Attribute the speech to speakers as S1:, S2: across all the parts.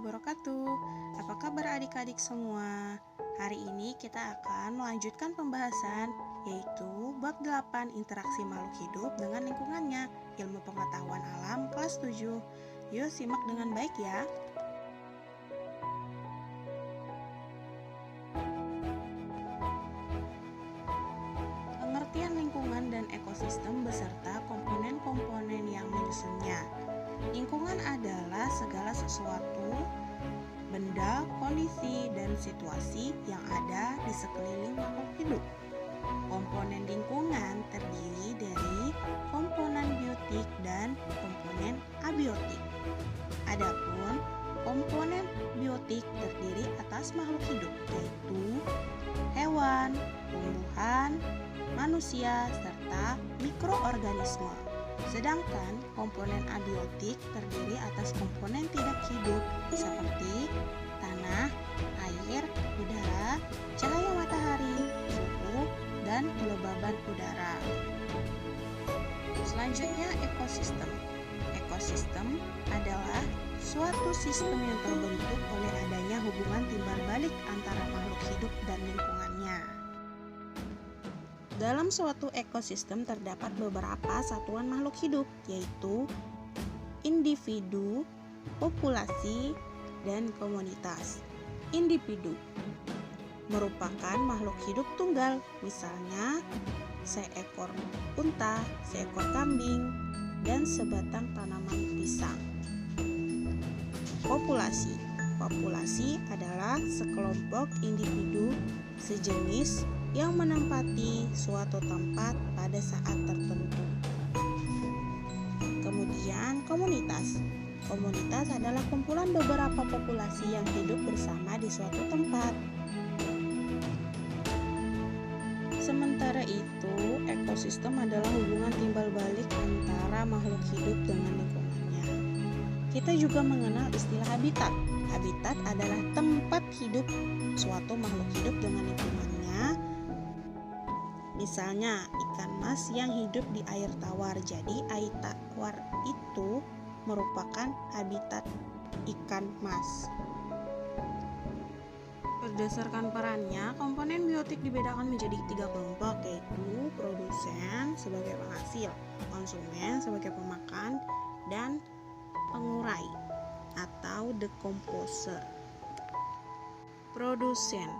S1: wabarakatuh. Apa kabar adik-adik semua? Hari ini kita akan melanjutkan pembahasan yaitu bab 8 interaksi makhluk hidup dengan lingkungannya, ilmu pengetahuan alam kelas 7. Yuk simak dengan baik ya. Pengertian lingkungan dan ekosistem beserta komponen-komponen yang menyusunnya. Lingkungan adalah segala sesuatu, benda, kondisi, dan situasi yang ada di sekeliling makhluk hidup. Komponen lingkungan terdiri dari komponen biotik dan komponen abiotik. Adapun komponen biotik terdiri atas makhluk hidup, yaitu hewan, tumbuhan, manusia, serta mikroorganisme. Sedangkan komponen abiotik terdiri atas komponen tidak hidup seperti tanah, air, udara, cahaya matahari, suhu, dan kelembaban udara. Selanjutnya ekosistem. Ekosistem adalah suatu sistem yang terbentuk oleh adanya hubungan timbal balik antara makhluk hidup dan lingkungannya. Dalam suatu ekosistem terdapat beberapa satuan makhluk hidup, yaitu individu, populasi, dan komunitas. Individu merupakan makhluk hidup tunggal, misalnya seekor unta, seekor kambing, dan sebatang tanaman pisang. Populasi. Populasi adalah sekelompok individu sejenis yang menempati suatu tempat pada saat tertentu. Kemudian komunitas. Komunitas adalah kumpulan beberapa populasi yang hidup bersama di suatu tempat. Sementara itu, ekosistem adalah hubungan timbal balik antara makhluk hidup dengan lingkungannya. Kita juga mengenal istilah habitat. Habitat adalah tempat hidup suatu makhluk hidup dengan lingkungannya. Misalnya ikan mas yang hidup di air tawar. Jadi air tawar itu merupakan habitat ikan mas. Berdasarkan perannya, komponen biotik dibedakan menjadi 3 kelompok, yaitu produsen sebagai penghasil, konsumen sebagai pemakan, dan pengurai atau decomposer. Produsen.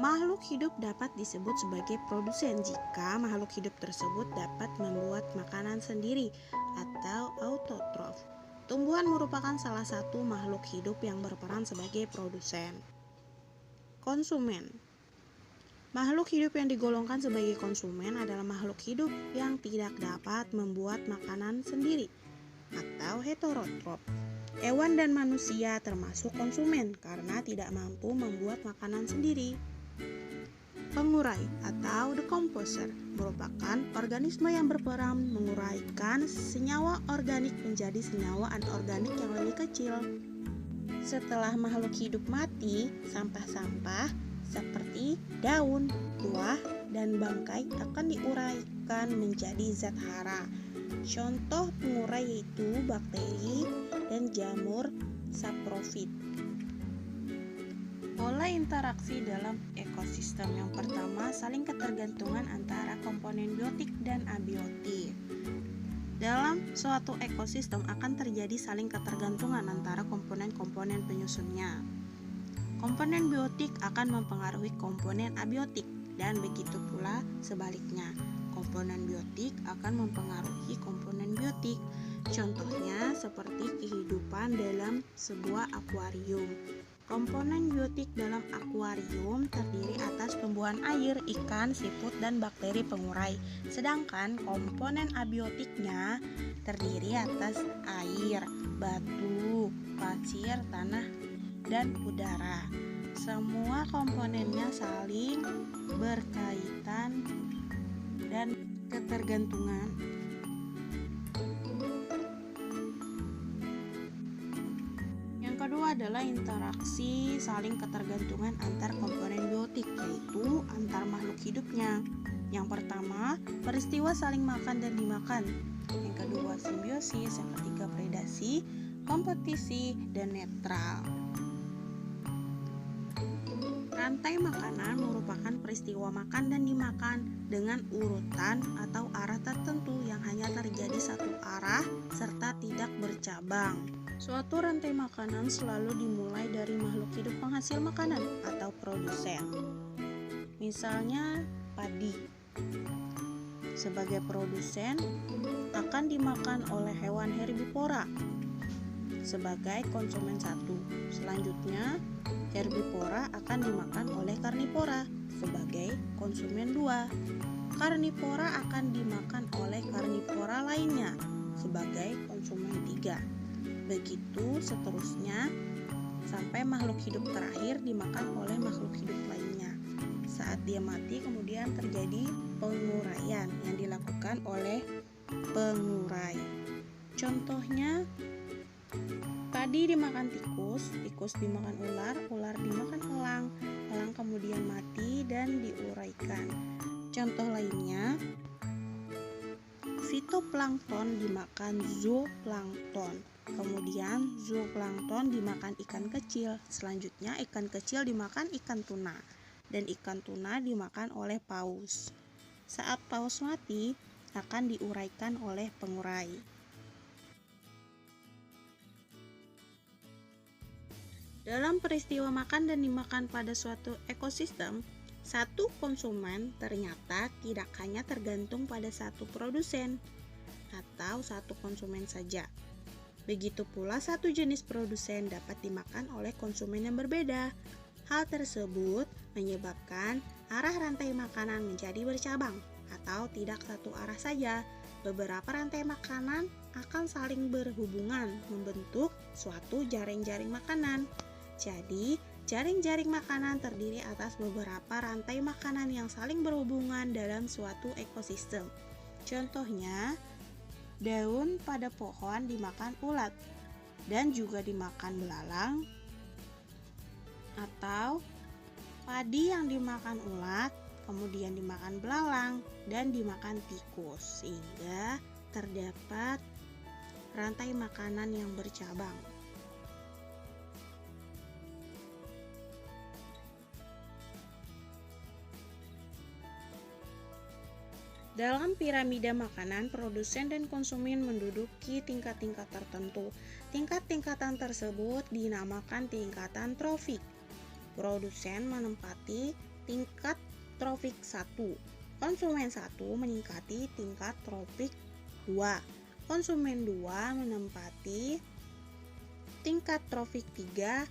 S1: Makhluk hidup dapat disebut sebagai produsen jika makhluk hidup tersebut dapat membuat makanan sendiri atau autotrof. Tumbuhan merupakan salah satu makhluk hidup yang berperan sebagai produsen. Konsumen. Makhluk hidup yang digolongkan sebagai konsumen adalah makhluk hidup yang tidak dapat membuat makanan sendiri atau heterotrof. Hewan dan manusia termasuk konsumen karena tidak mampu membuat makanan sendiri. Pengurai atau decomposer merupakan organisme yang berperan menguraikan senyawa organik menjadi senyawa anorganik yang lebih kecil. Setelah makhluk hidup mati, sampah-sampah seperti daun, buah, dan bangkai akan diuraikan menjadi zat hara. Contoh pengurai yaitu bakteri dan jamur saprofit. Pola interaksi dalam ekosistem. Yang pertama, saling ketergantungan antara komponen biotik dan abiotik. Dalam suatu ekosistem akan terjadi saling ketergantungan antara komponen-komponen penyusunnya. Komponen biotik akan mempengaruhi komponen abiotik dan begitu pula sebaliknya. Komponen biotik akan mempengaruhi komponen biotik. Contohnya seperti kehidupan dalam sebuah akuarium. Komponen biotik dalam akuarium terdiri atas tumbuhan air, ikan, siput, dan bakteri pengurai. Sedangkan komponen abiotiknya terdiri atas air, batu, pasir, tanah, dan udara. Semua komponennya saling berkaitan dan ketergantungan. Kedua adalah interaksi saling ketergantungan antar komponen biotik, yaitu antar makhluk hidupnya. Yang pertama, peristiwa saling makan dan dimakan. Yang kedua, simbiosis. Yang ketiga, predasi, kompetisi, dan netral. Rantai makanan merupakan peristiwa makan dan dimakan dengan urutan atau arah tertentu yang hanya terjadi satu arah serta tidak bercabang. Suatu rantai makanan selalu dimulai dari makhluk hidup penghasil makanan atau produsen. Misalnya padi. Sebagai produsen akan dimakan oleh hewan herbivora sebagai konsumen satu. Selanjutnya, herbivora akan dimakan oleh karnivora sebagai konsumen dua. Karnivora akan dimakan oleh karnivora lainnya sebagai konsumen tiga. Begitu seterusnya sampai makhluk hidup terakhir dimakan oleh makhluk hidup lainnya. Saat dia mati, kemudian terjadi penguraian yang dilakukan oleh pengurai. Contohnya, padi dimakan tikus, tikus dimakan ular, ular dimakan elang, elang kemudian mati dan diuraikan. Contoh lainnya, fitoplankton dimakan zooplankton, kemudian zooplankton dimakan ikan kecil, selanjutnya ikan kecil dimakan ikan tuna, dan ikan tuna dimakan oleh paus. Saat paus mati, akan diuraikan oleh pengurai. Dalam peristiwa makan dan dimakan pada suatu ekosistem, satu konsumen ternyata tidak hanya tergantung pada satu produsen atau satu konsumen saja. Begitu pula satu jenis produsen dapat dimakan oleh konsumen yang berbeda. Hal tersebut menyebabkan arah rantai makanan menjadi bercabang atau tidak satu arah saja. Beberapa rantai makanan akan saling berhubungan membentuk suatu jaring-jaring makanan. Jadi, jaring-jaring makanan terdiri atas beberapa rantai makanan yang saling berhubungan dalam suatu ekosistem. Contohnya, daun pada pohon dimakan ulat dan juga dimakan belalang, atau padi yang dimakan ulat, kemudian dimakan belalang dan dimakan tikus, sehingga terdapat rantai makanan yang bercabang. Dalam piramida makanan, produsen dan konsumen menduduki tingkat-tingkat tertentu. Tingkat-tingkatan tersebut dinamakan tingkatan trofik. Produsen menempati tingkat trofik 1. Konsumen 1 meningkati tingkat trofik 2. Konsumen 2 menempati tingkat trofik 3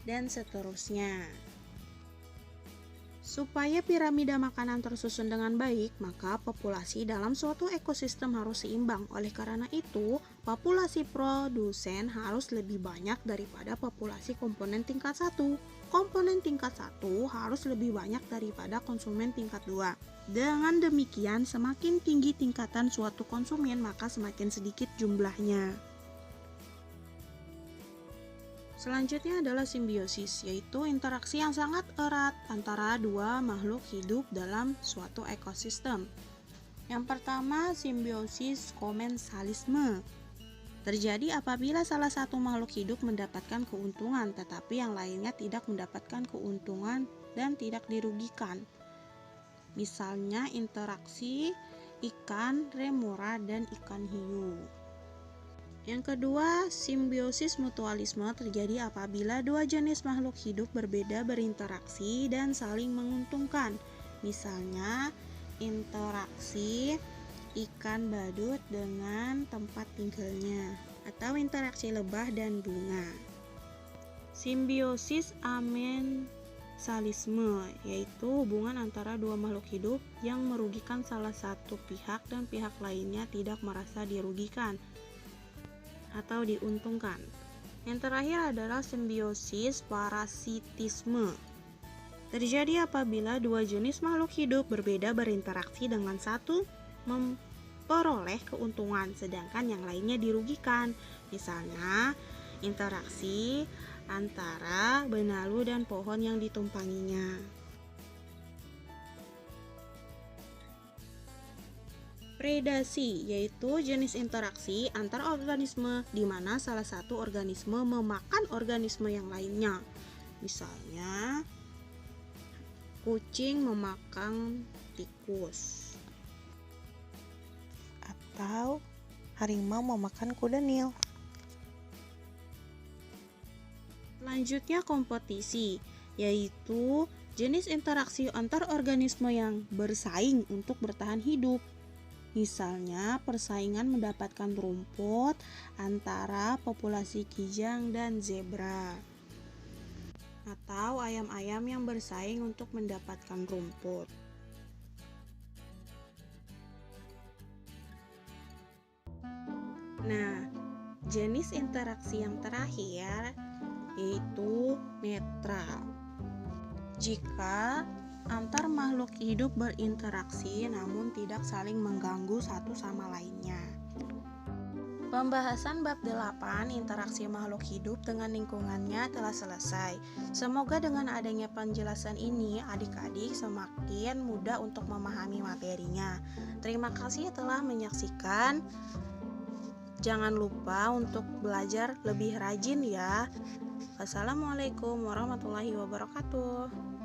S1: dan seterusnya. Supaya piramida makanan tersusun dengan baik, maka populasi dalam suatu ekosistem harus seimbang. Oleh karena itu, populasi produsen harus lebih banyak daripada populasi komponen tingkat 1. Komponen tingkat 1 harus lebih banyak daripada konsumen tingkat 2. Dengan demikian, semakin tinggi tingkatan suatu konsumen, maka semakin sedikit jumlahnya. Selanjutnya adalah simbiosis, yaitu interaksi yang sangat erat antara dua makhluk hidup dalam suatu ekosistem. Yang pertama, simbiosis komensalisme. Terjadi apabila salah satu makhluk hidup mendapatkan keuntungan, tetapi yang lainnya tidak mendapatkan keuntungan dan tidak dirugikan. Misalnya interaksi ikan remora dan ikan hiu. Yang kedua, simbiosis mutualisme terjadi apabila dua jenis makhluk hidup berbeda berinteraksi dan saling menguntungkan. Misalnya, interaksi ikan badut dengan tempat tinggalnya, atau interaksi lebah dan bunga. Simbiosis amensalisme, yaitu hubungan antara dua makhluk hidup yang merugikan salah satu pihak dan pihak lainnya tidak merasa dirugikan atau diuntungkan. Yang terakhir adalah simbiosis parasitisme. Terjadi apabila dua jenis makhluk hidup berbeda berinteraksi dengan satu memperoleh keuntungan sedangkan yang lainnya dirugikan. Misalnya, interaksi antara benalu dan pohon yang ditumpanginya. Predasi, yaitu jenis interaksi antar organisme di mana salah satu organisme memakan organisme yang lainnya. Misalnya, kucing memakan tikus,
S2: atau harimau memakan kuda Nil.
S1: Selanjutnya kompetisi, yaitu jenis interaksi antar organisme yang bersaing untuk bertahan hidup. Misalnya persaingan mendapatkan rumput antara populasi kijang dan zebra, atau ayam-ayam yang bersaing untuk mendapatkan rumput. Nah, jenis interaksi yang terakhir yaitu netral. Jika antar makhluk hidup berinteraksi namun tidak saling mengganggu satu sama lainnya. Pembahasan bab 8 interaksi makhluk hidup dengan lingkungannya telah selesai. Semoga dengan adanya penjelasan ini adik-adik semakin mudah untuk memahami materinya. Terima kasih telah menyaksikan. Jangan lupa untuk belajar lebih rajin ya. Wassalamualaikum warahmatullahi wabarakatuh.